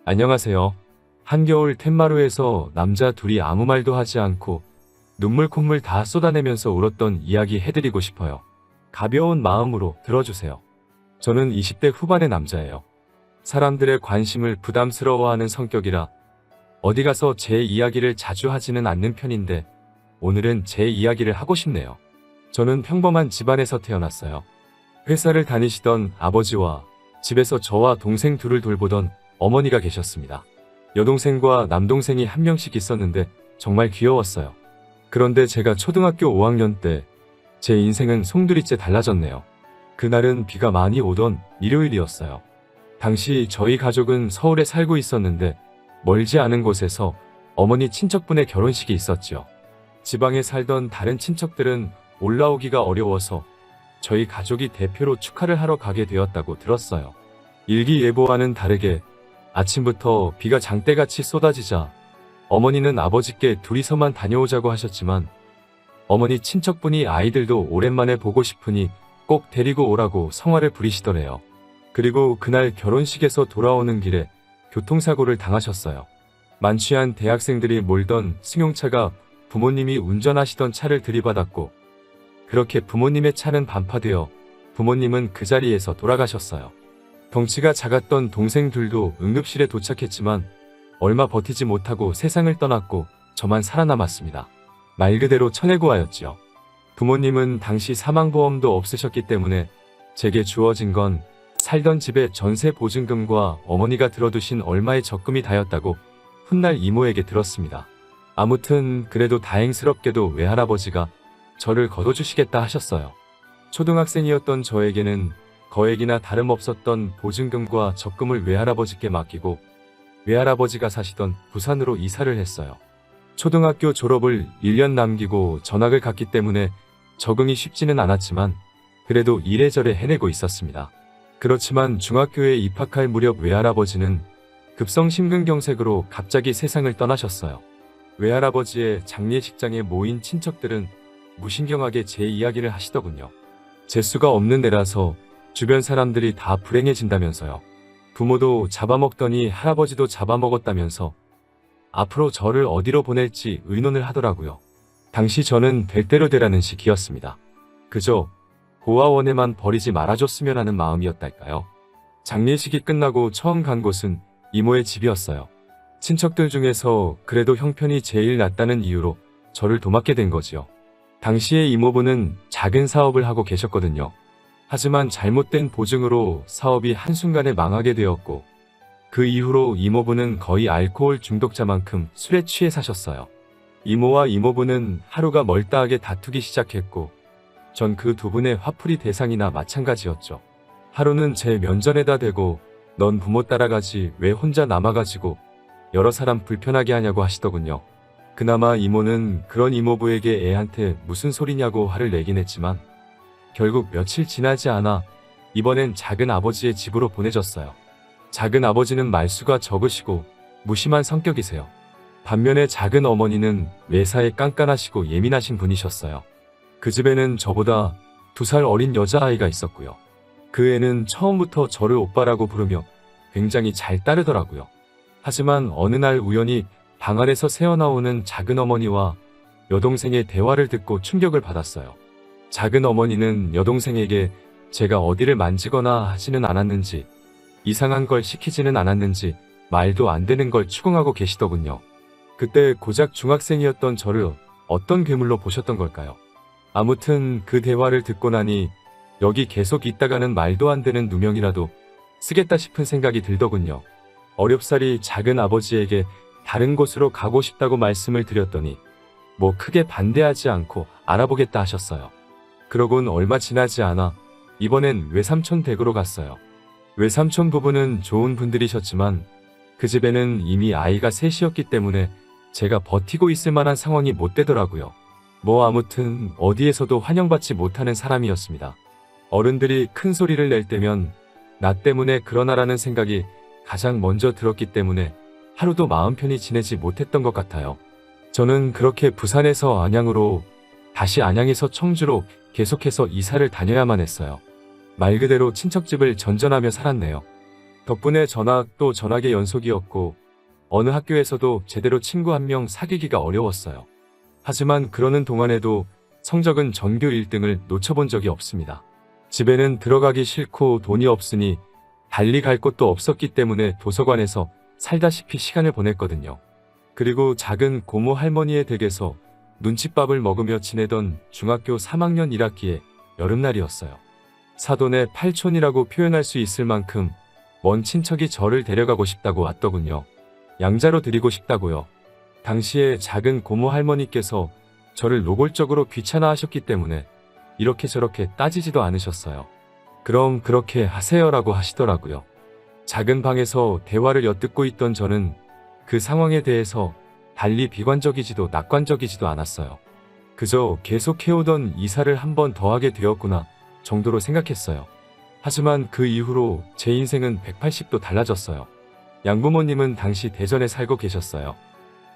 안녕하세요. 한겨울 텐마루에서 남자 둘이 아무 말도 하지 않고 눈물 콧물 다 쏟아내면서 울었던 이야기 해드리고 싶어요. 가벼운 마음으로 들어주세요. 저는 20대 후반의 남자예요. 사람들의 관심을 부담스러워하는 성격이라 어디 가서 제 이야기를 자주 하지는 않는 편인데 오늘은 제 이야기를 하고 싶네요. 저는 평범한 집안에서 태어났어요. 회사를 다니시던 아버지와 집에서 저와 동생 둘을 돌보던 어머니가 계셨습니다. 여동생과 남동생이 한 명씩 있었는데 정말 귀여웠어요. 그런데 제가 초등학교 5학년 때 제 인생은 송두리째 달라졌네요. 그날은 비가 많이 오던 일요일이었어요. 당시 저희 가족은 서울에 살고 있었는데 멀지 않은 곳에서 어머니 친척분의 결혼식이 있었죠. 지방에 살던 다른 친척들은 올라오기가 어려워서 저희 가족이 대표로 축하를 하러 가게 되었다고 들었어요. 일기예보와는 다르게 아침부터 비가 장대같이 쏟아지자 어머니는 아버지께 둘이서만 다녀오자고 하셨지만 어머니 친척분이 아이들도 오랜만에 보고 싶으니 꼭 데리고 오라고 성화를 부리시더래요. 그리고 그날 결혼식에서 돌아오는 길에 교통사고를 당하셨어요. 만취한 대학생들이 몰던 승용차가 부모님이 운전하시던 차를 들이받았고 그렇게 부모님의 차는 반파되어 부모님은 그 자리에서 돌아가셨어요. 덩치가 작았던 동생들도 응급실에 도착했지만 얼마 버티지 못하고 세상을 떠났고 저만 살아남았습니다. 말 그대로 천혜고아였죠. 부모님은 당시 사망보험도 없으셨기 때문에 제게 주어진 건 살던 집의 전세 보증금과 어머니가 들어두신 얼마의 적금이 다였다고 훗날 이모에게 들었습니다. 아무튼 그래도 다행스럽게도 외할아버지가 저를 거둬주시겠다 하셨어요. 초등학생이었던 저에게는 거액이나 다름없었던 보증금과 적금을 외할아버지께 맡기고 외할아버지가 사시던 부산으로 이사를 했어요. 초등학교 졸업을 1년 남기고 전학을 갔기 때문에 적응이 쉽지는 않았지만 그래도 이래저래 해내고 있었습니다. 그렇지만 중학교에 입학할 무렵 외할아버지는 급성 심근경색으로 갑자기 세상을 떠나셨어요. 외할아버지의 장례식장에 모인 친척들은 무신경하게 제 이야기를 하시더군요. 재수가 없는 애라서 주변 사람들이 다 불행해진다면서요. 부모도 잡아먹더니 할아버지도 잡아먹었다면서 앞으로 저를 어디로 보낼지 의논을 하더라고요. 당시 저는 될 대로 되라는 식이었습니다. 그저 고아원에만 버리지 말아줬으면 하는 마음이었달까요. 장례식이 끝나고 처음 간 곳은 이모의 집이었어요. 친척들 중에서 그래도 형편이 제일 낫다는 이유로 저를 도맡게 된 거지요. 당시에 이모부는 작은 사업을 하고 계셨거든요. 하지만 잘못된 보증으로 사업이 한순간에 망하게 되었고 그 이후로 이모부는 거의 알코올 중독자만큼 술에 취해 사셨어요. 이모와 이모부는 하루가 멀다하게 다투기 시작했고 전 그 두 분의 화풀이 대상이나 마찬가지였죠. 하루는 제 면전에다 대고 넌 부모 따라가지 왜 혼자 남아가지고 여러 사람 불편하게 하냐고 하시더군요. 그나마 이모는 그런 이모부에게 애한테 무슨 소리냐고 화를 내긴 했지만 결국 며칠 지나지 않아 이번엔 작은 아버지의 집으로 보내졌어요. 작은 아버지는 말수가 적으시고 무심한 성격이세요. 반면에 작은 어머니는 매사에 깐깐하시고 예민하신 분이셨어요. 그 집에는 저보다 2살 어린 여자아이가 있었고요. 그 애는 처음부터 저를 오빠라고 부르며 굉장히 잘 따르더라고요. 하지만 어느 날 우연히 방 안에서 새어나오는 작은 어머니와 여동생의 대화를 듣고 충격을 받았어요. 작은 어머니는 여동생에게 제가 어디를 만지거나 하지는 않았는지 이상한 걸 시키지는 않았는지 말도 안 되는 걸 추궁하고 계시더군요. 그때 고작 중학생이었던 저를 어떤 괴물로 보셨던 걸까요? 아무튼 그 대화를 듣고 나니 여기 계속 있다가는 말도 안 되는 누명이라도 쓰겠다 싶은 생각이 들더군요. 어렵사리 작은 아버지에게 다른 곳으로 가고 싶다고 말씀을 드렸더니 뭐 크게 반대하지 않고 알아보겠다 하셨어요. 그러곤 얼마 지나지 않아 이번엔 외삼촌 댁으로 갔어요. 외삼촌 부부는 좋은 분들이셨지만 그 집에는 이미 아이가 셋이었기 때문에 제가 버티고 있을 만한 상황이 못 되더라고요. 뭐 아무튼 어디에서도 환영받지 못하는 사람이었습니다. 어른들이 큰 소리를 낼 때면 나 때문에 그러나라는 생각이 가장 먼저 들었기 때문에 하루도 마음 편히 지내지 못했던 것 같아요. 저는 그렇게 부산에서 안양으로 다시 안양에서 청주로 계속해서 이사를 다녀야만 했어요. 말 그대로 친척집을 전전하며 살았네요. 덕분에 전학 또 전학의 연속이었고 어느 학교에서도 제대로 친구 한 명 사귀기가 어려웠어요. 하지만 그러는 동안에도 성적은 전교 1등을 놓쳐본 적이 없습니다. 집에는 들어가기 싫고 돈이 없으니 달리 갈 곳도 없었기 때문에 도서관에서 살다시피 시간을 보냈거든요. 그리고 작은 고모 할머니의 댁에서 눈칫밥을 먹으며 지내던 중학교 3학년 1학기의 여름날이었어요. 사돈의 팔촌이라고 표현할 수 있을 만큼 먼 친척이 저를 데려가고 싶다고 왔더군요. 양자로 드리고 싶다고요. 당시에 작은 고모 할머니께서 저를 노골적으로 귀찮아하셨기 때문에 이렇게 저렇게 따지지도 않으셨어요. 그럼 그렇게 하세요라고 하시더라고요. 작은 방에서 대화를 엿듣고 있던 저는 그 상황에 대해서 달리 비관적이지도 낙관적이지도 않았어요. 그저 계속 해오던 이사를 한 번 더 하게 되었구나 정도로 생각했어요. 하지만 그 이후로 제 인생은 180도 달라졌어요. 양부모님은 당시 대전에 살고 계셨어요.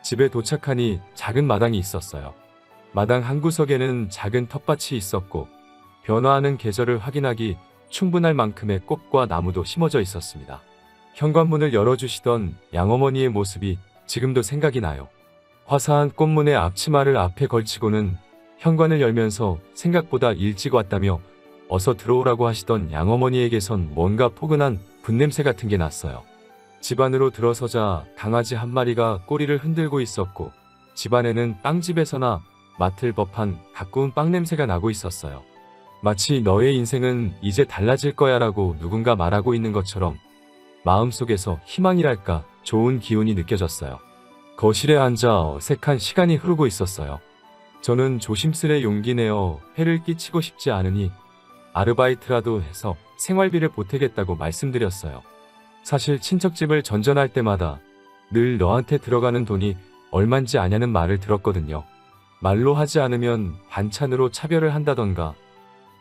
집에 도착하니 작은 마당이 있었어요. 마당 한구석에는 작은 텃밭이 있었고 변화하는 계절을 확인하기 충분할 만큼의 꽃과 나무도 심어져 있었습니다. 현관문을 열어주시던 양어머니의 모습이 지금도 생각이 나요. 화사한 꽃문의 앞치마를 앞에 걸치고는 현관을 열면서 생각보다 일찍 왔다며 어서 들어오라고 하시던 양어머니에게선 뭔가 포근한 분냄새 같은 게 났어요. 집 안으로 들어서자 강아지 한 마리가 꼬리를 흔들고 있었고 집안에는 빵집에서나 맡을 법한 가꾸운 빵 냄새가 나고 있었어요. 마치 너의 인생은 이제 달라질 거야 라고 누군가 말하고 있는 것처럼 마음속에서 희망이랄까 좋은 기운이 느껴졌어요. 거실에 앉아 어색한 시간이 흐르고 있었어요. 저는 조심스레 용기 내어 해를 끼치고 싶지 않으니 아르바이트라도 해서 생활비를 보태겠다고 말씀드렸어요. 사실 친척집을 전전할 때마다 늘 너한테 들어가는 돈이 얼만지 아냐는 말을 들었거든요. 말로 하지 않으면 반찬으로 차별을 한다던가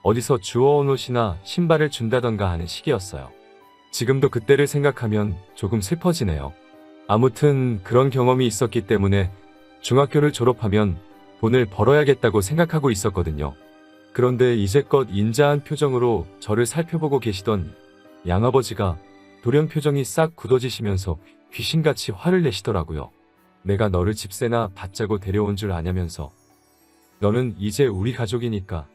어디서 주워온 옷이나 신발을 준다던가 하는 시기였어요. 지금도 그때를 생각하면 조금 슬퍼지네요. 아무튼 그런 경험이 있었기 때문에 중학교를 졸업하면 돈을 벌어야겠다고 생각하고 있었거든요. 그런데 이제껏 인자한 표정으로 저를 살펴보고 계시던 양아버지가 돌연 표정이 싹 굳어지시면서 귀신같이 화를 내시더라고요. 내가 너를 집세나 받자고 데려온 줄 아냐면서 너는 이제 우리 가족이니까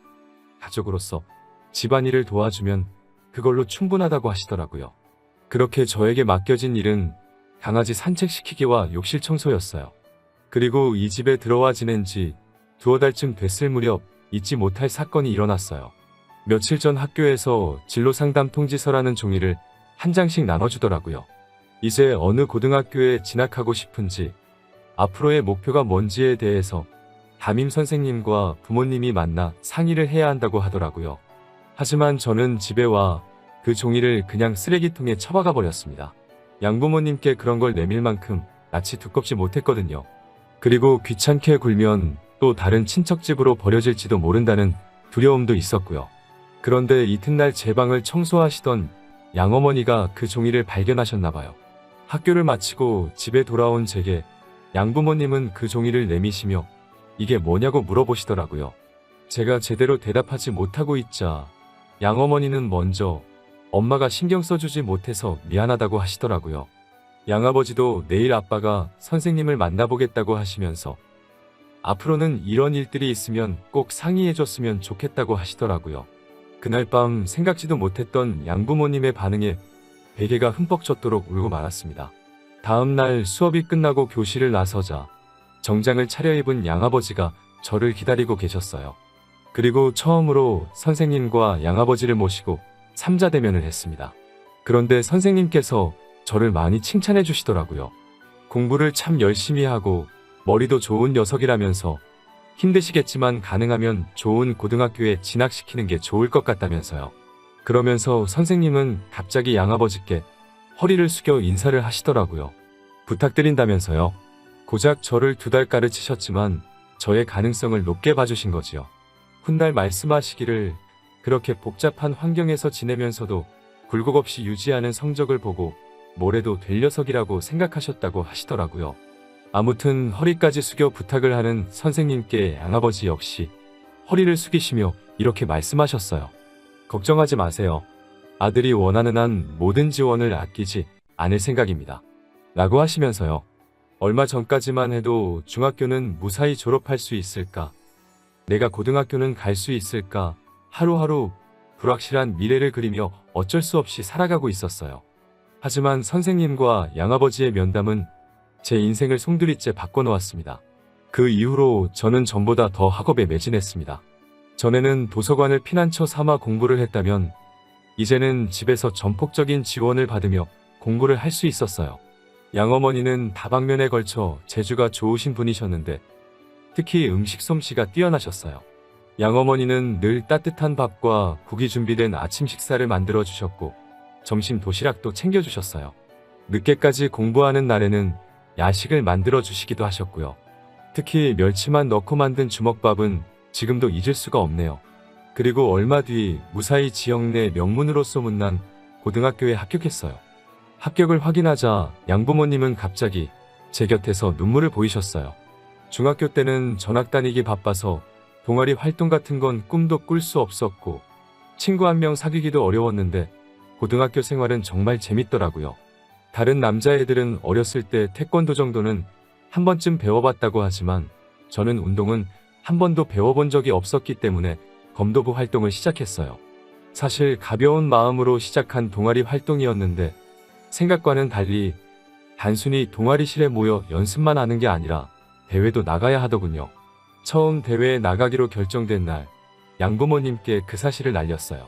가족으로서 집안일을 도와주면 그걸로 충분하다고 하시더라고요. 그렇게 저에게 맡겨진 일은 강아지 산책시키기와 욕실 청소였어요. 그리고 이 집에 들어와 지낸 지 두어 달쯤 됐을 무렵 잊지 못할 사건이 일어났어요. 며칠 전 학교에서 진로상담 통지서라는 종이를 한 장씩 나눠주더라고요. 이제 어느 고등학교에 진학하고 싶은지 앞으로의 목표가 뭔지에 대해서 담임 선생님과 부모님이 만나 상의를 해야 한다고 하더라고요. 하지만 저는 집에 와 그 종이를 그냥 쓰레기통에 처박아 버렸습니다. 양부모님께 그런 걸 내밀 만큼 낯이 두껍지 못했거든요. 그리고 귀찮게 굴면 또 다른 친척집으로 버려질지도 모른다는 두려움도 있었고요. 그런데 이튿날 제 방을 청소하시던 양어머니가 그 종이를 발견하셨나봐요. 학교를 마치고 집에 돌아온 제게 양부모님은 그 종이를 내미시며 이게 뭐냐고 물어보시더라고요. 제가 제대로 대답하지 못하고 있자 양어머니는 먼저 엄마가 신경 써주지 못해서 미안하다고 하시더라고요. 양아버지도 내일 아빠가 선생님을 만나보겠다고 하시면서 앞으로는 이런 일들이 있으면 꼭 상의해줬으면 좋겠다고 하시더라고요. 그날 밤 생각지도 못했던 양부모님의 반응에 베개가 흠뻑 젖도록 울고 말았습니다. 다음 날 수업이 끝나고 교실을 나서자 정장을 차려입은 양아버지가 저를 기다리고 계셨어요. 그리고 처음으로 선생님과 양아버지를 모시고 삼자대면을 했습니다. 그런데 선생님께서 저를 많이 칭찬해 주시더라고요. 공부를 참 열심히 하고 머리도 좋은 녀석이라면서 힘드시겠지만 가능하면 좋은 고등학교에 진학시키는 게 좋을 것 같다면서요. 그러면서 선생님은 갑자기 양아버지께 허리를 숙여 인사를 하시더라고요. 부탁드린다면서요. 고작 저를 2달 가르치셨지만 저의 가능성을 높게 봐주신 거지요. 훗날 말씀하시기를 그렇게 복잡한 환경에서 지내면서도 굴곡 없이 유지하는 성적을 보고 뭐래도 될 녀석이라고 생각하셨다고 하시더라고요. 아무튼 허리까지 숙여 부탁을 하는 선생님께 양아버지 역시 허리를 숙이시며 이렇게 말씀하셨어요. 걱정하지 마세요. 아들이 원하는 한 모든 지원을 아끼지 않을 생각입니다. 라고 하시면서요. 얼마 전까지만 해도 중학교는 무사히 졸업할 수 있을까? 내가 고등학교는 갈 수 있을까? 하루하루 불확실한 미래를 그리며 어쩔 수 없이 살아가고 있었어요. 하지만 선생님과 양아버지의 면담은 제 인생을 송두리째 바꿔놓았습니다. 그 이후로 저는 전보다 더 학업에 매진했습니다. 전에는 도서관을 피난처 삼아 공부를 했다면 이제는 집에서 전폭적인 지원을 받으며 공부를 할 수 있었어요. 양어머니는 다방면에 걸쳐 재주가 좋으신 분이셨는데 특히 음식 솜씨가 뛰어나셨어요. 양어머니는 늘 따뜻한 밥과 국이 준비된 아침 식사를 만들어 주셨고 점심 도시락도 챙겨주셨어요. 늦게까지 공부하는 날에는 야식을 만들어 주시기도 하셨고요. 특히 멸치만 넣고 만든 주먹밥은 지금도 잊을 수가 없네요. 그리고 얼마 뒤 무사히 지역 내 명문으로 소문난 고등학교에 합격했어요. 합격을 확인하자 양부모님은 갑자기 제 곁에서 눈물을 보이셨어요. 중학교 때는 전학 다니기 바빠서 동아리 활동 같은 건 꿈도 꿀 수 없었고 친구 한 명 사귀기도 어려웠는데 고등학교 생활은 정말 재밌더라고요. 다른 남자애들은 어렸을 때 태권도 정도는 한 번쯤 배워봤다고 하지만 저는 운동은 한 번도 배워본 적이 없었기 때문에 검도부 활동을 시작했어요. 사실 가벼운 마음으로 시작한 동아리 활동이었는데 생각과는 달리 단순히 동아리실에 모여 연습만 하는 게 아니라 대회도 나가야 하더군요. 처음 대회에 나가기로 결정된 날 양부모님께 그 사실을 알렸어요.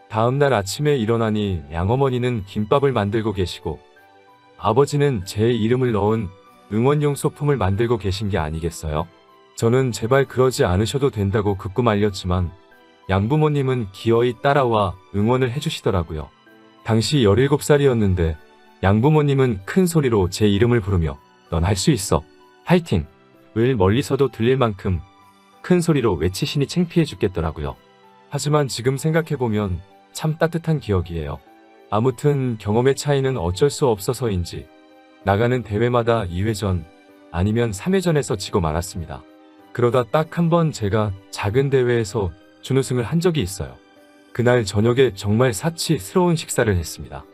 다음 날 아침에 일어나니 양어머니는 김밥을 만들고 계시고 아버지는 제 이름을 넣은 응원용 소품을 만들고 계신 게 아니겠어요? 저는 제발 그러지 않으셔도 된다고 극구 알렸지만 양부모님은 기어이 따라와 응원을 해주시더라고요. 당시 17살이었는데 양부모님은 큰 소리로 제 이름을 부르며 넌 할 수 있어. 파이팅! 을 멀리서도 들릴 만큼 큰 소리로 외치시니 창피해 죽겠더라고요. 하지만 지금 생각해보면 참 따뜻한 기억이에요. 아무튼 경험의 차이는 어쩔 수 없어서인지 나가는 대회마다 2회전 아니면 3회전에서 지고 말았습니다. 그러다 딱 한 번 제가 작은 대회에서 준우승을 한 적이 있어요. 그날 저녁에 정말 사치스러운 식사를 했습니다.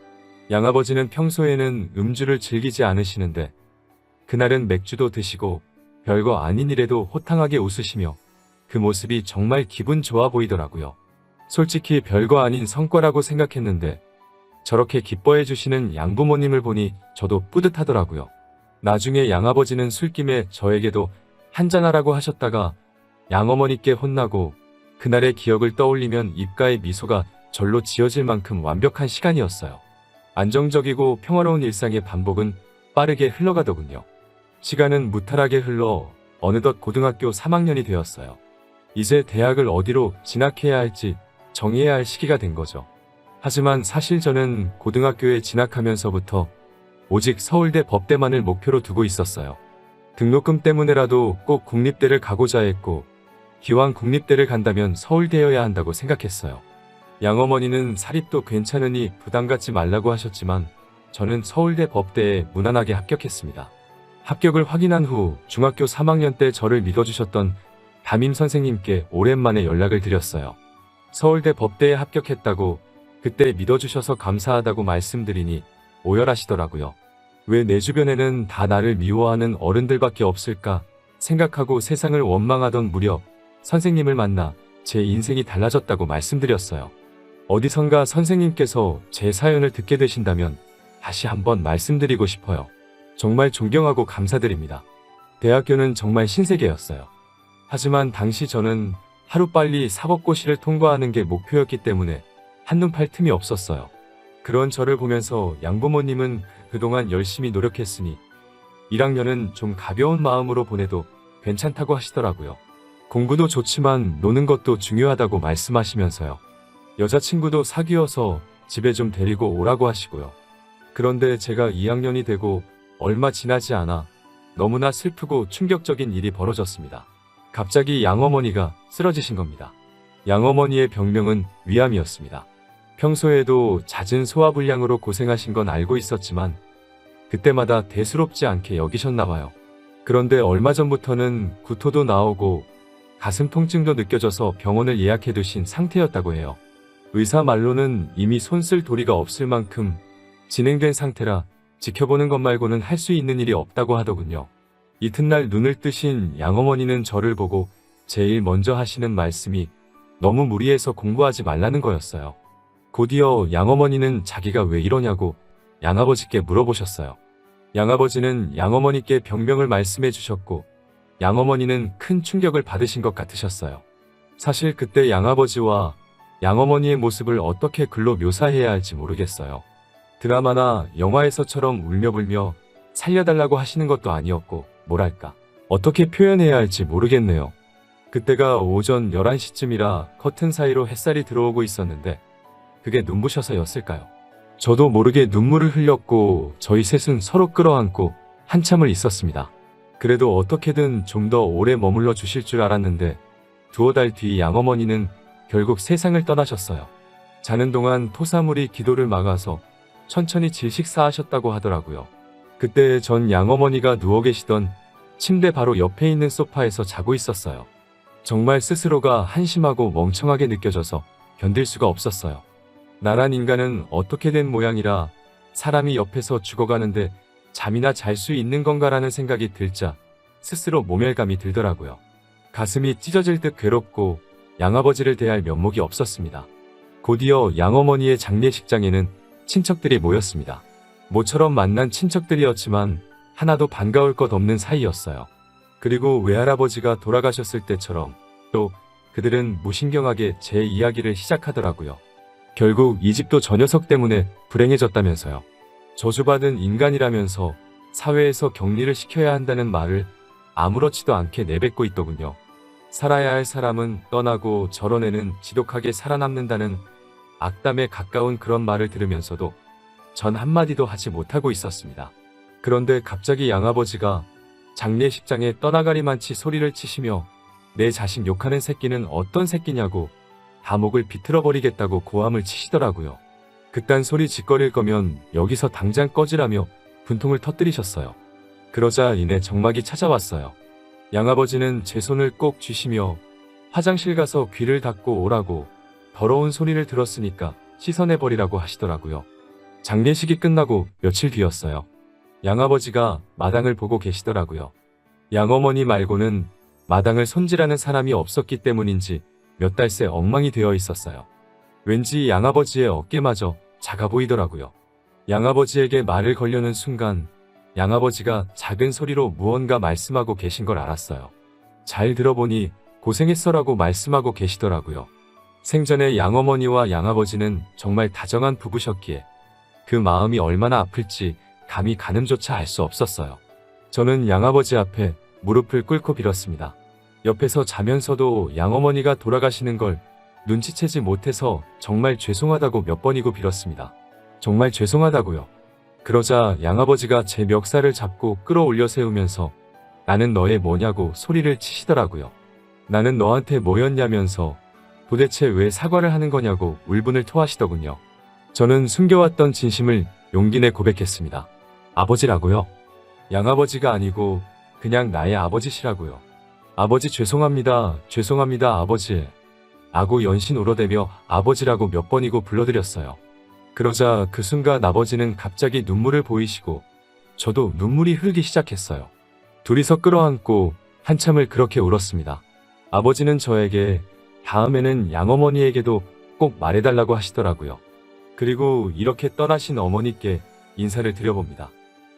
양아버지는 평소에는 음주를 즐기지 않으시는데 그날은 맥주도 드시고 별거 아닌 일에도 호탕하게 웃으시며 그 모습이 정말 기분 좋아 보이더라고요. 솔직히 별거 아닌 성과라고 생각했는데 저렇게 기뻐해 주시는 양부모님을 보니 저도 뿌듯하더라고요. 나중에 양아버지는 술김에 저에게도 한잔하라고 하셨다가 양어머니께 혼나고 그날의 기억을 떠올리면 입가에 미소가 절로 지어질 만큼 완벽한 시간이었어요. 안정적이고 평화로운 일상의 반복은 빠르게 흘러가더군요. 시간은 무탈하게 흘러 어느덧 고등학교 3학년이 되었어요. 이제 대학을 어디로 진학해야 할지 정해야 할 시기가 된 거죠. 하지만 사실 저는 고등학교에 진학하면서부터 오직 서울대 법대만을 목표로 두고 있었어요. 등록금 때문에라도 꼭 국립대를 가고자 했고 기왕 국립대를 간다면 서울대여야 한다고 생각했어요. 양어머니는 사립도 괜찮으니 부담 갖지 말라고 하셨지만 저는 서울대 법대에 무난하게 합격했습니다. 합격을 확인한 후 중학교 3학년 때 저를 믿어주셨던 담임 선생님께 오랜만에 연락을 드렸어요. 서울대 법대에 합격했다고 그때 믿어주셔서 감사하다고 말씀드리니 오열하시더라고요. 왜 내 주변에는 다 나를 미워하는 어른들밖에 없을까 생각하고 세상을 원망하던 무렵 선생님을 만나 제 인생이 달라졌다고 말씀드렸어요. 어디선가 선생님께서 제 사연을 듣게 되신다면 다시 한번 말씀드리고 싶어요. 정말 존경하고 감사드립니다. 대학교는 정말 신세계였어요. 하지만 당시 저는 하루빨리 사법고시를 통과하는 게 목표였기 때문에 한눈 팔 틈이 없었어요. 그런 저를 보면서 양부모님은 그동안 열심히 노력했으니 1학년은 좀 가벼운 마음으로 보내도 괜찮다고 하시더라고요. 공부도 좋지만 노는 것도 중요하다고 말씀하시면서요. 여자친구도 사귀어서 집에 좀 데리고 오라고 하시고요. 그런데 제가 2학년이 되고 얼마 지나지 않아 너무나 슬프고 충격적인 일이 벌어졌습니다. 갑자기 양어머니가 쓰러지신 겁니다. 양어머니의 병명은 위암이었습니다. 평소에도 잦은 소화불량으로 고생하신 건 알고 있었지만 그때마다 대수롭지 않게 여기셨나 봐요. 그런데 얼마 전부터는 구토도 나오고 가슴 통증도 느껴져서 병원을 예약해 두신 상태였다고 해요. 의사 말로는 이미 손쓸 도리가 없을 만큼 진행된 상태라 지켜보는 것 말고는 할 수 있는 일이 없다고 하더군요. 이튿날 눈을 뜨신 양어머니는 저를 보고 제일 먼저 하시는 말씀이 너무 무리해서 공부하지 말라는 거였어요. 곧이어 양어머니는 자기가 왜 이러냐고 양아버지께 물어보셨어요. 양아버지는 양어머니께 병명을 말씀해 주셨고 양어머니는 큰 충격을 받으신 것 같으셨어요. 사실 그때 양아버지와 양어머니의 모습을 어떻게 글로 묘사해야 할지 모르겠어요. 드라마나 영화에서처럼 울며불며 살려달라고 하시는 것도 아니었고 뭐랄까 어떻게 표현해야 할지 모르겠네요. 그때가 오전 11시쯤이라 커튼 사이로 햇살이 들어오고 있었는데 그게 눈부셔서였을까요? 저도 모르게 눈물을 흘렸고 저희 셋은 서로 끌어안고 한참을 있었습니다. 그래도 어떻게든 좀 더 오래 머물러 주실 줄 알았는데 두어 달 뒤 양어머니는 결국 세상을 떠나셨어요. 자는 동안 토사물이 기도를 막아서 천천히 질식사하셨다고 하더라고요. 그때 전 양어머니가 누워 계시던 침대 바로 옆에 있는 소파에서 자고 있었어요. 정말 스스로가 한심하고 멍청하게 느껴져서 견딜 수가 없었어요. 나란 인간은 어떻게 된 모양이라 사람이 옆에서 죽어가는데 잠이나 잘 수 있는 건가라는 생각이 들자 스스로 모멸감이 들더라고요. 가슴이 찢어질 듯 괴롭고 양아버지를 대할 면목이 없었습니다. 곧이어 양어머니의 장례식장에는 친척들이 모였습니다. 모처럼 만난 친척들이었지만 하나도 반가울 것 없는 사이였어요. 그리고 외할아버지가 돌아가셨을 때처럼 또 그들은 무신경하게 제 이야기를 시작하더라고요. 결국 이 집도 저 녀석 때문에 불행해졌다면서요. 저주받은 인간이라면서 사회에서 격리를 시켜야 한다는 말을 아무렇지도 않게 내뱉고 있더군요. 살아야 할 사람은 떠나고 저런 애는 지독하게 살아남는다는 악담에 가까운 그런 말을 들으면서도 전 한마디도 하지 못하고 있었습니다. 그런데 갑자기 양아버지가 장례식장에 떠나가리만치 소리를 치시며 내 자식 욕하는 새끼는 어떤 새끼냐고 다목을 비틀어버리겠다고 고함을 치시더라고요. 그딴 소리 짓거릴 거면 여기서 당장 꺼지라며 분통을 터뜨리셨어요. 그러자 이내 정막이 찾아왔어요. 양아버지는 제 손을 꼭 쥐시며 화장실 가서 귀를 닦고 오라고 더러운 소리를 들었으니까 씻어내버리라고 하시더라고요. 장례식이 끝나고 며칠 뒤였어요. 양아버지가 마당을 보고 계시더라고요. 양어머니 말고는 마당을 손질하는 사람이 없었기 때문인지 몇 달 새 엉망이 되어 있었어요. 왠지 양아버지의 어깨마저 작아 보이더라고요. 양아버지에게 말을 걸려는 순간 양아버지가 작은 소리로 무언가 말씀하고 계신 걸 알았어요. 잘 들어보니 고생했어라고 말씀하고 계시더라고요. 생전에 양어머니와 양아버지는 정말 다정한 부부셨기에 그 마음이 얼마나 아플지 감히 가늠조차 알 수 없었어요. 저는 양아버지 앞에 무릎을 꿇고 빌었습니다. 옆에서 자면서도 양어머니가 돌아가시는 걸 눈치채지 못해서 정말 죄송하다고 몇 번이고 빌었습니다. 정말 죄송하다고요. 그러자 양아버지가 제 멱살을 잡고 끌어올려 세우면서 나는 너의 뭐냐고 소리를 치시더라고요. 나는 너한테 뭐였냐면서 도대체 왜 사과를 하는 거냐고 울분을 토하시더군요. 저는 숨겨왔던 진심을 용기 내 고백했습니다. 아버지라고요? 양아버지가 아니고 그냥 나의 아버지시라고요. 아버지 죄송합니다. 죄송합니다 아버지. 아고 연신 울어대며 아버지라고 몇 번이고 불러드렸어요. 그러자 그 순간 아버지는 갑자기 눈물을 보이시고 저도 눈물이 흐르기 시작했어요. 둘이서 끌어안고 한참을 그렇게 울었습니다. 아버지는 저에게 다음에는 양어머니에게도 꼭 말해달라고 하시더라고요. 그리고 이렇게 떠나신 어머니께 인사를 드려봅니다.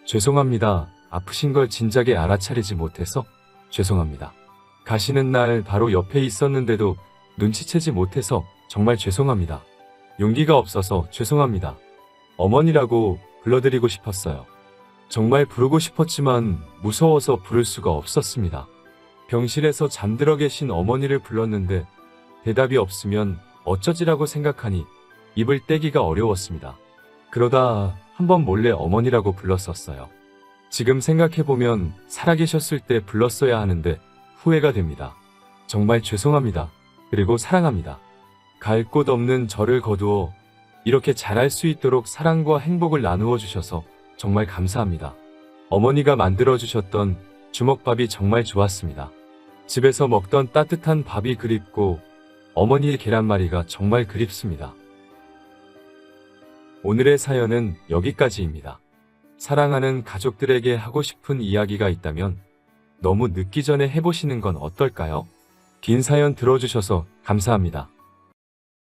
죄송합니다. 아프신 걸 진작에 알아차리지 못해서 죄송합니다. 가시는 날 바로 옆에 있었는데도 눈치채지 못해서 정말 죄송합니다. 용기가 없어서 죄송합니다. 어머니라고 불러드리고 싶었어요. 정말 부르고 싶었지만 무서워서 부를 수가 없었습니다. 병실에서 잠들어 계신 어머니를 불렀는데 대답이 없으면 어쩌지라고 생각하니 입을 떼기가 어려웠습니다. 그러다 한번 몰래 어머니라고 불렀었어요. 지금 생각해보면 살아계셨을 때 불렀어야 하는데 후회가 됩니다. 정말 죄송합니다. 그리고 사랑합니다. 갈 곳 없는 저를 거두어 이렇게 잘할 수 있도록 사랑과 행복을 나누어 주셔서 정말 감사합니다. 어머니가 만들어주셨던 주먹밥이 정말 좋았습니다. 집에서 먹던 따뜻한 밥이 그립고 어머니의 계란말이가 정말 그립습니다. 오늘의 사연은 여기까지입니다. 사랑하는 가족들에게 하고 싶은 이야기가 있다면 너무 늦기 전에 해보시는 건 어떨까요? 긴 사연 들어주셔서 감사합니다.